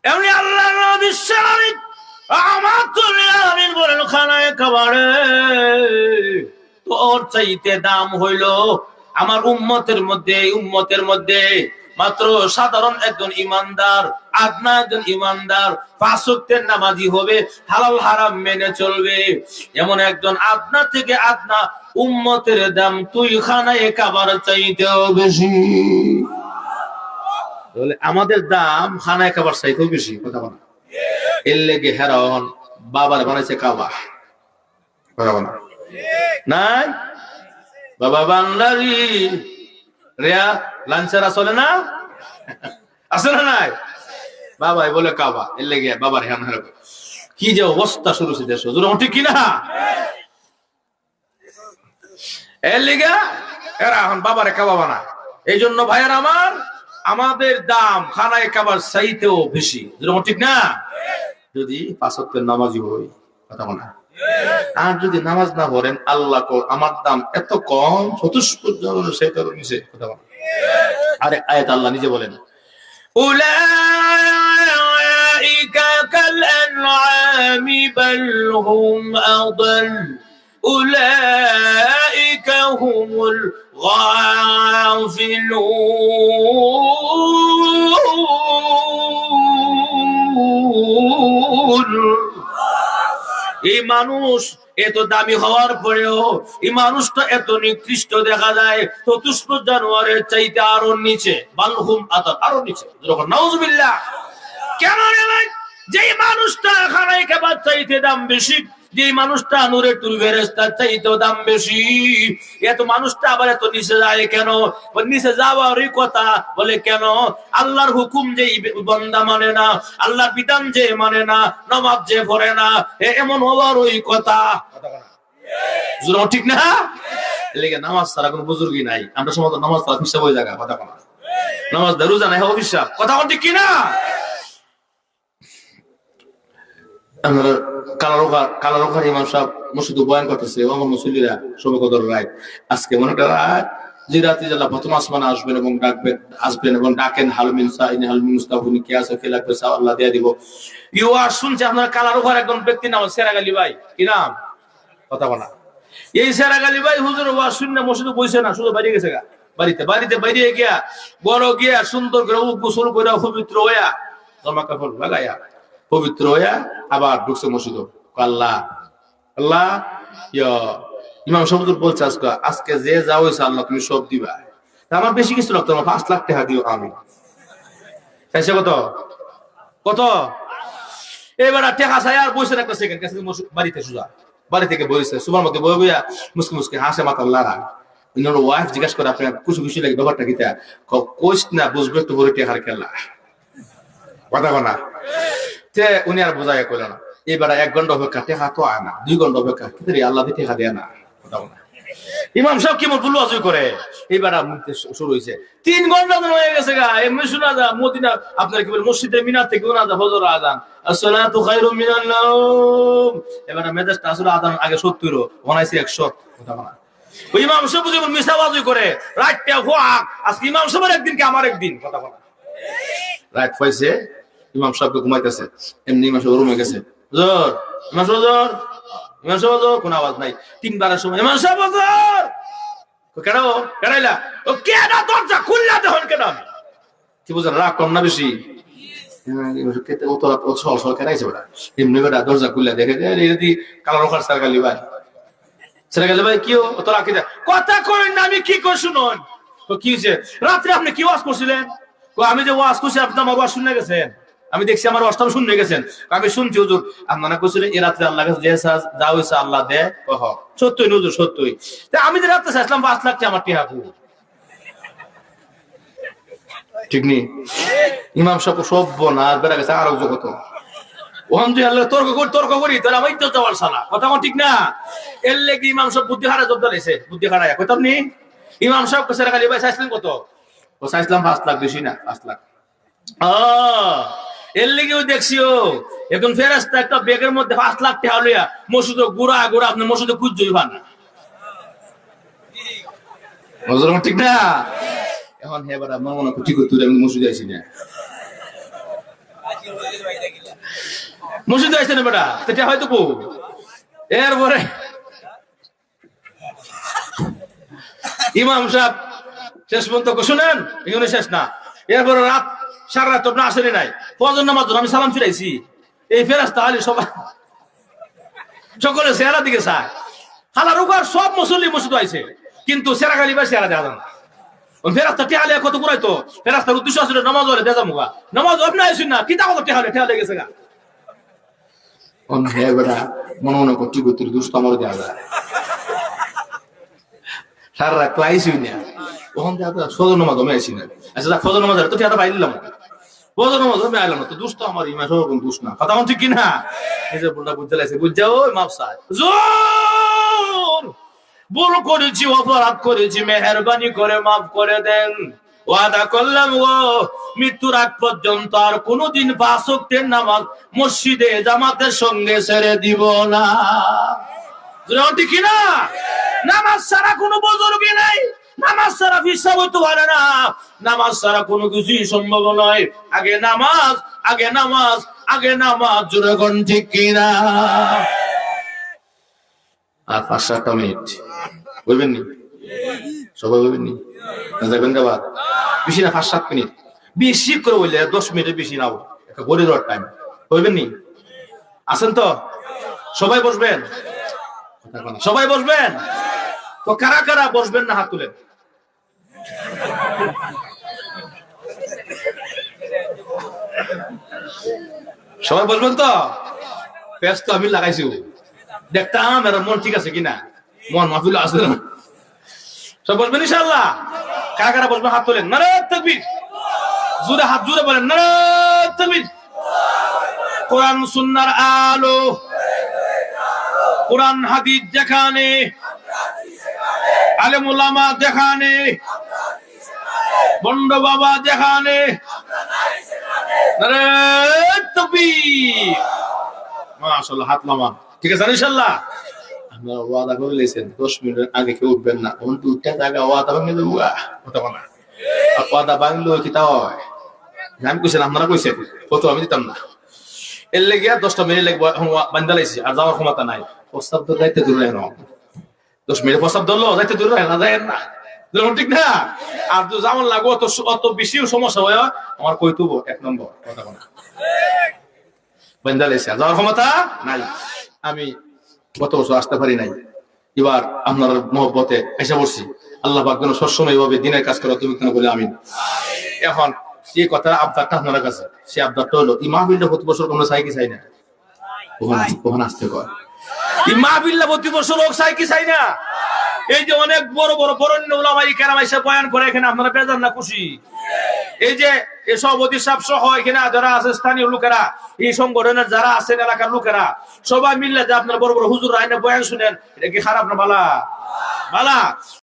এমনি আল্লাহ নবী রাহমাতুল আলামিন বলেন খানায়ে কাবারে তোর চাইতে দাম হইল আমার উম্মতের মধ্যে মাত্র সাধারণ একজন ইমানদার, আদনা একজন ইমানদার, 5 ওয়াক্তের নামাজি হবে, হালাল হারাম মেনে চলবে, এমন একজন আদনা থেকে আদনা উম্মতের দাম তুই খানায়ে কাবার চাইতেও বেশি। তাহলে আমাদের দাম খানায়ে কাবার চাইতেও বেশি, কথা বলা। এর লেগে হেরন বাবার বানাইছে কাবা, কথা বলা নাই? বাবা বান্দারি রেয়া লাঞ্চারা চলে না, আছে না নাই? বাবাই বলে কাবা, এর লেগে বাবার হ্যান হারবে। কি যে অবস্থা শুরু হয়েছে দেশ, ঠিক কিনা? এর লেগে এরা এখন বাবারে কাবা বানায়। এই জন্য ভাইয়ের আমার, আমাদের দাম খানায়ে কাবার চাইতেও বেশি, ঠিক না? যদি 5 ওয়াক্তের নামাজি হই, কথা বলা। আর যদি নামাজ না পড়েন, আল্লাহ আমার দাম এত কম, চতুষ্পদ সেটার নিচে, কথা বলা। আরে আয়াত আল্লাহ নিজে বলেন, উলাইকা কাল আনআমি বাল হুম আদাল উলাইকা হুমুল গাফিলুন। এই মানুষ এত দামি হওয়ার পরেও এই মানুষটা এত নিকৃষ্ট দেখা যায়, চতুষ্প জানোয়ারের চাইতে আরো নিচে, বালহুম আদাল, আরো নিচে। নাউজুবিল্লাহ। কেন রে ভাই? যেই মানুষটা খানায়ে কাবার চাইতে দাম বেশি, যে মানুষটা নূরের তুল ফেরেশতার চাইতেও দাম বেশি, এত মানুষটা আবার এত নিচে যায় কেন? নিচে যাওয়ারই কথা বলে কেন? আল্লাহর হুকুম যে বান্দা মানে না, আল্লাহর বিধান যে মানে না, নামাজ যে পড়ে না, এমন হওয়ার ওই কথা, ঠিক না? এলাকা নামাজ ছাড়া কোনো বুজুর্গই নাই। আমরা সমাজ নামাজ ছাড়া হিসাব হয়ে জায়গা, কথা বলা। নামাজ রোজা নাই, অভিশাপ, কথা ঠিক কিনা? আমরা কালারোখার ইমাম সাহেব মসজিদে বয়ান করতেছে, আমার মুসল্লিরা সবাই কদর রায়। আজকে মনে একটা রাত, যে রাতে আল্লাহ প্রথম আসমানে আসবেন এবং আসবেন এবং ডাকেন, হালমিন সাইনি হালমিন মুস্তাফুনি কে আছে, কে লাগবে সব আল্লাহ দিয়ে দিব। আর শুনছে আপনার কালারোখার একজন ব্যক্তির নাম সেরাগ আলী ভাই, কি নাম? কথা বলা। এই সেরাগ আলী ভাই হুজুর ওয়াজ শুনে মসজিদে বসে না, শুধু বাইরে গেছে গা, বাড়িতে বাইরে গিয়া বড় গিয়া সুন্দর করে গোসল করে পবিত্র হইয়া জামা কাপড় লাগাইয়া পবিত্র হইয়া আবার ঢুকছে মসজিদ। আল্লাহ আল্লাহ ইমাম সাহেব বলছে, আজকে যে যা হয়েছে আল্লাহ তুমি সব দিবা, আমার বেশি কিছু লাগতো না, 5 লাখ টাকা দিও আমি। কাছে কত এবার টাকা চাই আর বসে একটা সেকেন্ড কাছে বাড়িতে সোজা বাড়ি থেকে বইছে, সুবার মধ্যে বই বইয়া মুসকি হাসে মাথা লাড়া। ওয়াইফ জিজ্ঞাসা করে, আপনার খুশি লাগে ব্যাপারটা কিতা? কোচ না বুঝবে একটু বড় টেকার খেলা, কথা বলা। উনি আর বোঝাই করল না। এবার 1 ঘন্টা অপেক্ষা, টেকা তো আয় না, 2 ঘন্টা অপেক্ষা, কিন্তু আল্লাহ দিয়ে টেকা দেয় না, কথা বলা। ইমাম সাহেব কি মতো লজই করে, এবার শুরু হয়েছে। 3 ঘন্টা হয়ে গেছে গা, এমনি শোনা যা মদিনা আপনার কি বলে মসজিদের মিনার থেকে ওনা যা ফজর আযান, আসসালাতু খায়রুম মিনান নাওম। এবার মেজাজটা আসলে আযান আগে 70 বানাইছে 100, কথা বলা। ওই ইমাম সাহেব যেমন মিসাওয়াজই করে, রাতটা হোক আজকে ইমাম সাহেবের একদিন কি আমার একদিন, কথা বলা। রাত হইছে, ইমাম সাহেব ঘুমাইতেছে, এমনি ইমাম সাহেব রুমে গেছে, হুজুর ইমাম সাহেব হুজুর ইমাম সাহেব হুজুর, কোন আওয়াজ নাই। 3 বারের সময় ইমাম সাহেব হুজুর, কেন কেনাইলা? ও কেনা দরজা খুললা দেখুন কেন? কি বুঝলেন, রাগ কম না বেশি? কেনাইছে ওরা, এমনি বেটা দরজা খুললা দেখে যদি কালার ওখার সারগালি ভাই, সারগালি ভাই কি তোরা কি কথা করেন না, আমি কি করে শুনুন। কি হয়েছে রাত্রে আপনি কি ওয়াজ করছিলেন? আমি যে ওয়াজ করছি আপনি আমার ওয়াজ শুনে গেছেন, আমি দেখছি আমার ওয়াজটা শুনে গেছেন। আমি শুনছি হুজুর আপনারা কইছিলেন এই রাত্রে আল্লাহ কাছে যা হইছে আল্লাহ দেয়, সত্যই হুজুর সত্যই। আমি যে রাত্রে চাইছিলাম 5 লাখ টাকা আমার টিহা, ঠিক নেই? ইমাম সাহেব সভ্য না বেড়া গেছে আরো জগত। ওখান তুই আল্লাহ তর্ক করি তাহলে আমি তো যাওয়ার সালা, কথা ঠিক না? এর লেগে ইমাম সাহেব বুদ্ধি হারা জব দাঁড়াইছে, বুদ্ধি হারায় কইতাম নি। ইমাম সাহেব কাছে রাখালি ভাই চাইছিলেন কত? ও চাইছিলাম 5 লাখ, বেশি না 5 লাখ। এর লেগেও দেখছিও এখন ফেরেশতা একটা ব্যাগের মধ্যে 5 লাখ টাকা লইয়া মসজিদে ঘুরা আপনি মসজিদে খুঁজছই পান না, ঠিক না? এখন হে বাড়া মনে করছি তুই আমি মসজিদে আইছি না, মসজিদে আসছে না বেটা, সেটা হয়তো কো এরপরে ইমাম সাহেব শেষ পর্যন্ত শুনেন এখানে শেষ না, এরপরে রাত সারা রাত আপনার আসেনি নাই, ফজর নামাজ আমি সালাম ফিরাইছি, এই ফেরেশতা আলী সবাই সকলে চেহারা দিকে চায়, হালার উকার সব মুসল্লি মসজিদ আইছে, কিন্তু সেরা গালি বা চেহারা দেখা যায় না। ফেরাস্তা টেহালে কত করাই তো, ফেরাস্তার উদ্দেশ্য আসলে নামাজ হলে দেখা মুগা, নামাজ আপনি আইসুন না কি তা কত টেহালে গেছে গা। হ্যাঁ বেটা মনে মনে করছি গতির দুষ্ট আমার দেওয়া যায় সারা রাত আইসুই না, ওখান থেকে ফজর নামাজ আমি আইসি না, আচ্ছা ফজর নামাজ তো টেহাটা পাইলাম, ফজর নামাজ আমি আইলাম না, তো দুষ্ট আমার ইমা সব দুষ্ট না, কথা ঠিক কিনা, নিজের বোনটা বুঝতে লাগছে, বুঝছা ওই মাপসায় জোর ভুল করেছি, অপরাধ করেছি, মেহেরবানি করে মাফ করে দেন, ওয়াদা করলাম গো মৃত্যুর আগ পর্যন্ত আর কোনদিন 5 ওয়াক্তের নামাজ মসজিদে জামাতের সঙ্গে ছেড়ে দিব না। ঠিক কিনা? নামাজ ছাড়া কোনো বুজুর্গই নাই, নামাজ ছাড়া হিসাব হইতে পারে না, নামাজ ছাড়া কোনো কিছুই সম্ভব নয়, আগে নামাজ আগে নামাজ আগে নামাজ, জোরে কোন ঠিক কিনা? আর 5-7 মিনিট বলবেন নি, সবাই বলবেন নি, যাবেন আবার বেশি না, 5-7 মিনিট বেশি করে বললে 10 মিনিটের বেশি নাও, একটা বলে দেওয়ার টাইম বলবেন নি, আছেন তো? সবাই বসবেন, সবাই বসবেন তো, কারা কারা বসবেন না হাত তুলেন। সবাই বসবেন তো? পেঁচ তো আমি লাগাইছি, দেখতাম এর মন ঠিক আছে কিনা, মন মাহফিল আছে না, সব বসবেন ইনশাআল্লাহ। কারা কারা বসবেন হাত তোলেন, নারে তাকবীর, জোরে হাত জোরে বলেন নারে তাকবীর। কোরআন সুন্নাহর আলো, কোরআন হাদিস যেখানে, আলেম উলামা যেখানে, বন্ড বাবা যেখানে, নারে তাকবীর। মাশাআল্লাহ, হাত নামান, ঠিক আছে ইনশাআল্লাহ। আপনারা ওয়াদা করে লেছেন 10 মিনিটের আগে কেউ উঠবেন না, অন্তু উঠতে জায়গা ওয়াদা ভাঙে দেবো, ওটা না ওয়াদা ভাঙলো কি তা হয়, আমি কইছেন আপনারা কইছেন, কত আমি দিতাম না, এর লেগে 10টা মিনিট লাগবে বান্ধা লাইছি, আর যাওয়ার ক্ষমতা নাই, প্রস্তাব তো যাইতে দূরে না, 10 মিনিট প্রস্তাব ধরলো যাইতে দূরে না, যায় না, ঠিক না? আর তো যেমন লাগো অত বেশি সমস্যা হয়, আমার কই তুবো 1 নম্বর কথা বলা বান্ধা লাইছি, আর যাওয়ার ক্ষমতা নাই। আমি গত বছর আসতে পারি নাই, এবার আপনার মহব্বতে এসে পড়ছি, আল্লাহ পাক যেন সবসময় এভাবে দিনের কাজ করা তুমি কেন বলে আমিন। এখন যে কথা আবদারটা আপনার কাছে, সে আবদারটা হলো এই মাহফিলটা প্রতি বছর আমরা চাই কি চাই না, ওখানে আসতে কয় এই মাহফিলটা প্রতি বছর লোক চাই কি চাই না। এই যে অনেক বড় বড় বরেণ্য উলামা কেরাম এসে বয়ান করে, এখানে আপনারা বেজান না খুশি? এই যে এসব অধিসাপ সহ এখানে যারা আছে স্থানীয় লোকেরা, এই সংগঠনের যারা আছেন এলাকার লোকেরা, সবাই মিললে যে আপনার বড় বড় হুজুর আইনে বয়ান শুনেন, এটা কি খারাপ না ভালা? ভালা।